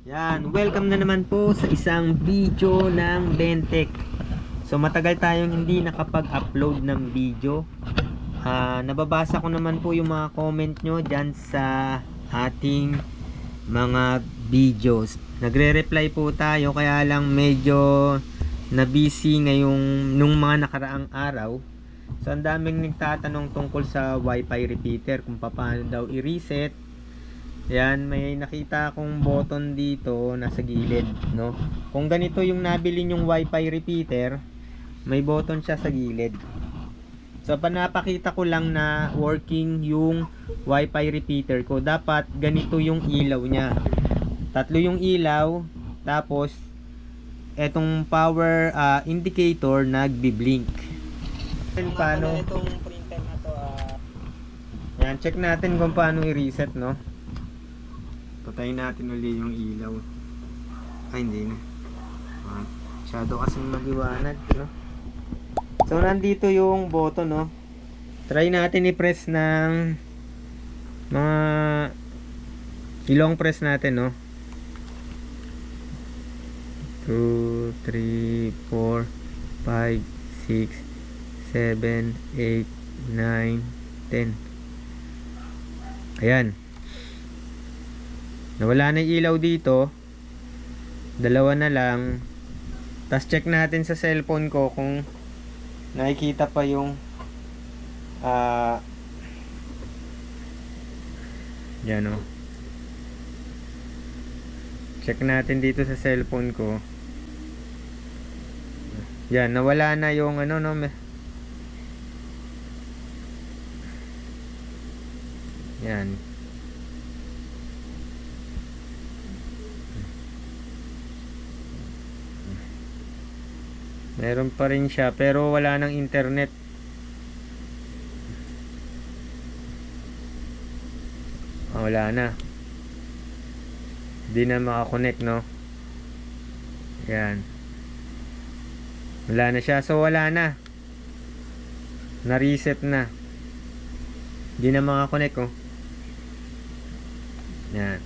Yan, welcome na naman po sa isang video ng Bentech. So matagal tayong hindi nakapag-upload ng video. Nababasa ko naman po yung mga comment nyo dyan sa ating mga videos. Nagre-reply po tayo, kaya lang medyo na-busy ngayong nung mga nakaraang araw. So ang daming nagtatanong tungkol sa Wi-Fi repeater, kung paano daw i-reset. Yan, may nakita akong button dito nasa gilid, no? Kung ganito yung nabili yung Wi-Fi repeater, may button siya sa gilid. So panapakita ko lang na working yung Wi-Fi repeater ko. Dapat ganito yung ilaw niya. Tatlo yung ilaw, tapos etong power indicator nagbi-blink. Paano itong printer na to? Yan, check natin kung paano i-reset, no? Patayin natin uli yung ilaw. Ay, hindi na. Masyado kasing maliwanag, no? So, nandito yung button, no? Try natin i-press ng mga ilong press natin, no? 2, 3, 4, 5, 6, 7, 8, 9, 10. Ayan. Nawala na yung ilaw dito. Dalawa na lang. Tapos check natin sa cellphone ko kung nakikita pa yung yan o. Check natin dito sa cellphone ko. Yan, nawala na yung ano, no. Yan. Meron pa rin siya pero wala nang internet. Wala na. Hindi na makakonect, no? Yan. Wala na siya. So wala na. Na-reset na. Hindi na makakonect, oh. Yan.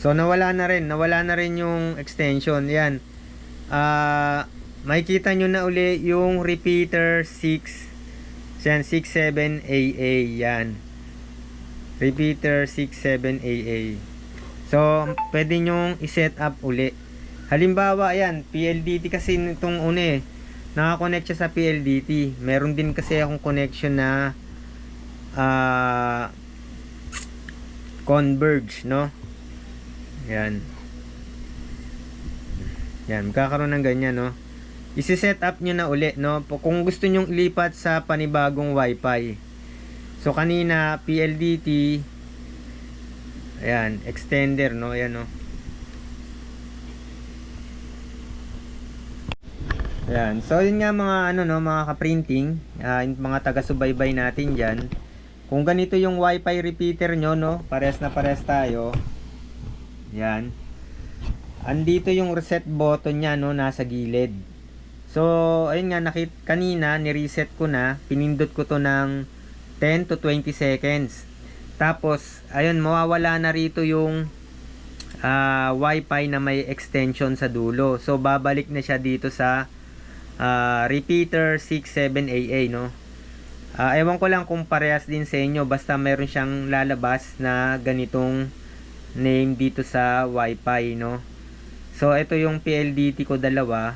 So nawala na rin yung extension. Yan. Makikita nyo na uli yung repeater 6. Yan, 67AA. Yan. Repeater 67AA. So pwede nyo i-set up uli. Halimbawa, yan, PLDT kasi nitong una nakakonect siya sa PLDT. Meron din kasi akong connection na Converge, no? Yan. Yan, magkakaroon ng ganyan, no? I-set up nyo na uli, no? Kung gusto nyong ilipat sa panibagong Wi-Fi. So, kanina, PLDT. Ayan, extender, no? Ayan, no? Ayan. So, yun nga mga, ano, no? Mga ka-printing. Mga taga-subaybay natin dyan. Kung ganito yung Wi-Fi repeater nyo, no? Pares na pares tayo. Yan. Andito yung reset button niya, no, nasa gilid. So, ayun nga, kanina ni-reset ko na, pinindot ko to ng 10 to 20 seconds. Tapos, ayun, mawawala na rito yung Wi-Fi na may extension sa dulo. So, babalik na siya dito sa repeater 67AA, no. Ewan ko lang kung parehas din sa inyo, basta meron siyang lalabas na ganitong name dito sa Wi-Fi, no. So ito yung PLDT ko, dalawa,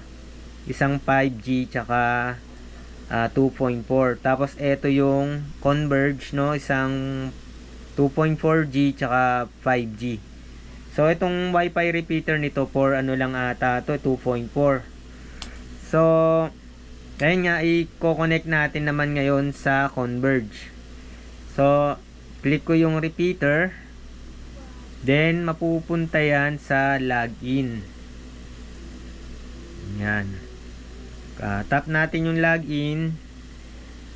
isang 5G tsaka 2.4. Tapos ito yung Converge, no, isang 2.4G tsaka 5G. So itong Wi-Fi repeater nito for ano lang ata to, 2.4. So ayun nga, i-connect natin naman ngayon sa Converge. So click ko yung repeater. Then, mapupunta yan sa login. Yan. Tap natin yung login.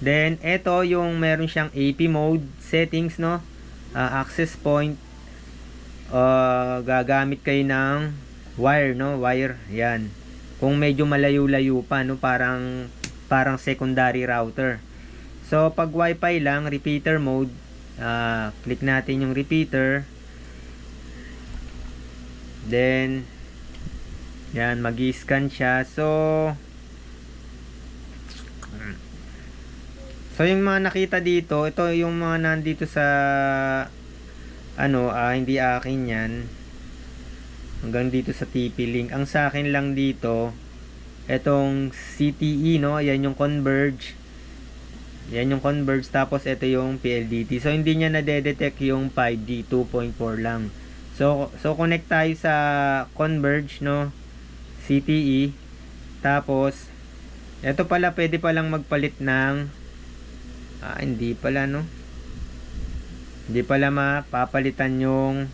Then, ito yung meron siyang AP mode settings, no? Access point. Gagamit kayo ng wire, no? Wire. Yan. Kung medyo malayo-layo pa, no? Parang secondary router. So, pag Wi-Fi lang, repeater mode, click natin yung repeater. Then yan, mag-i-scan siya. So yung mga nakita dito, ito yung mga nandito sa hindi akin yan. Hanggang dito sa TP-Link. Ang sa akin lang dito, etong CTE, no? Yan yung Converge. Yan yung Converge. Tapos ito yung PLDT. So hindi niya na-detect yung 5G 2.4 lang. So connect tayo sa Converge, no? CTE. Tapos ito pala, pwede palang magpalit ng hindi pala, no? Hindi pala mapapalitan yung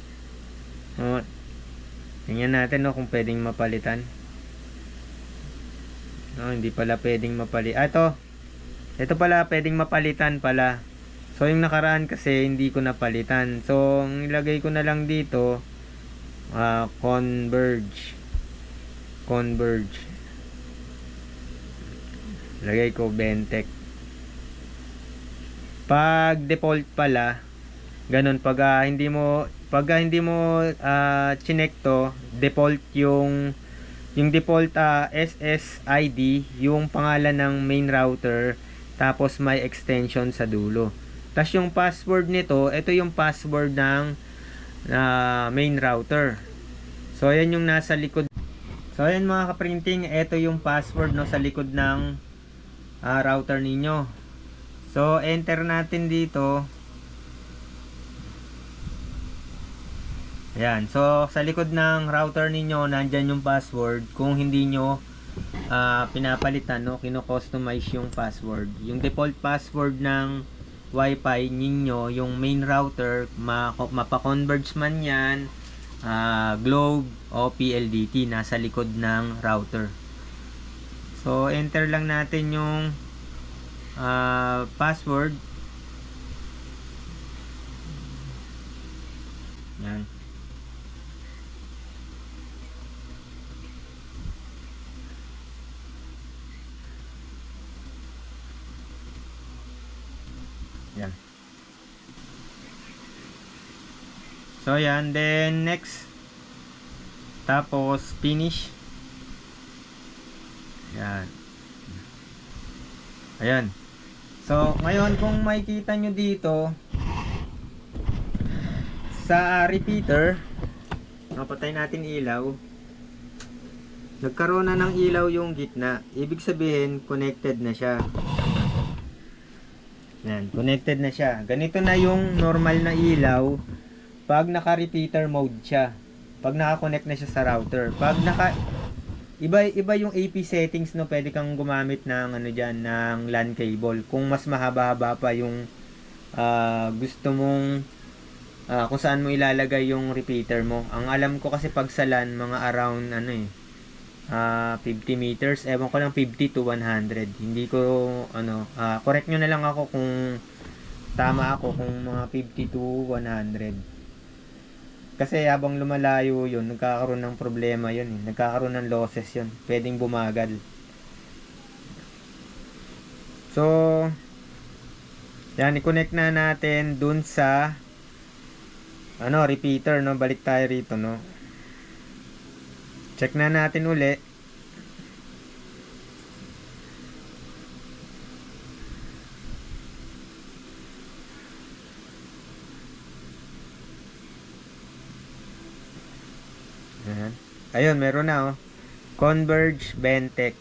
tingnan natin, no, kung pwedeng mapalitan. No, hindi pala pwedeng mapalitan. Ito pala pwedeng mapalitan pala. So yung nakaraan kasi hindi ko napalitan. So ang ilagay ko na lang dito Converge. Lagay ko Bentec. Pag default pala ganun, pag hindi mo chinek to, default yung default SSID, yung pangalan ng main router, tapos may extension sa dulo. Tapos yung password nito, ito yung password ng main router. So ayan yung nasa likod. So ayan mga kaprinting, ito yung password, no, sa likod ng router ninyo. So enter natin dito. Ayan. So sa likod ng router ninyo, nandyan yung password. Kung hindi nyo pinapalitan, no, kino-customize yung password. Yung default password ng Wi-Fi ninyo, yung main router, mapa-converge man yan, Globe o PLDT, nasa likod ng router. So enter lang natin yung password. Yan. Yan. So yan, then next. Tapos finish. Yan. Ayan. So ngayon kung makikita nyo dito sa repeater, napatay natin ilaw. Nagkaroon na ng ilaw yung gitna. Ibig sabihin connected na siya. Yan, connected na siya. Ganito na yung normal na ilaw pag naka-repeater mode siya. Pag naka-connect na siya sa router. Pag iba yung AP settings, no, pwede kang gumamit ng ng LAN cable. Kung mas mahaba-haba pa yung gusto mong kung saan mo ilalagay yung repeater mo. Ang alam ko kasi pag sa LAN, mga around 50 meters, ewan ko lang 50 to 100. Hindi ko correct nyo na lang ako kung tama ako, kung mga 50 to 100. Kasi habang lumalayo yun, nagkakaroon ng problema yun, nagkakaroon ng losses yun, pwedeng bumagal. So yan, i-connect na natin dun sa repeater, no. Balik tayo rito, no. Check na natin uli. Ayan. Ayun, meron na, oh. Converge Bentec.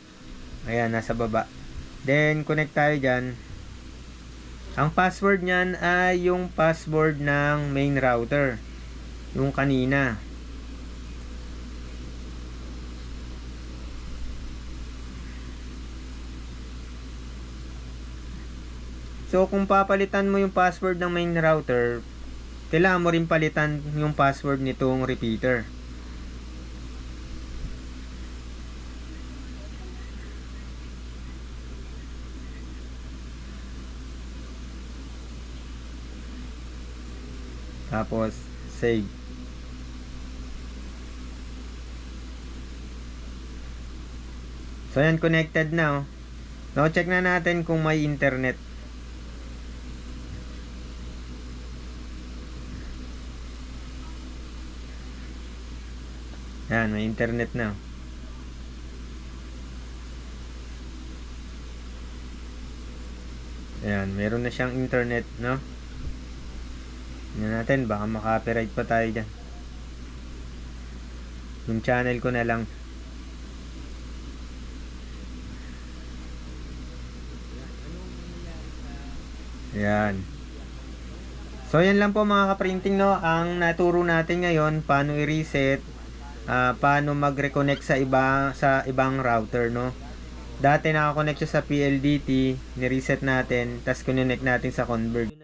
Ayan, nasa baba. Then connect tayo dyan. Ang password niyan ay yung password ng main router, yung kanina. So kung papalitan mo yung password ng main router, kailangan mo rin palitan yung password nitong repeater. Tapos save. So yan, connected na, oh. Now check na natin kung may internet. Yan, may internet na. Ayan, meron na siyang internet, no? Tingnan natin, baka maka-copyright pa tayo dyan. Yung channel ko na lang. Ayan. So, yan lang po mga ka-printing, no? Ang naturo natin ngayon, paano i-reset, paano mag-reconnect sa ibang router, no? Dati nakakonect siya sa PLDT, ni-reset natin, tapos connect natin sa Convert.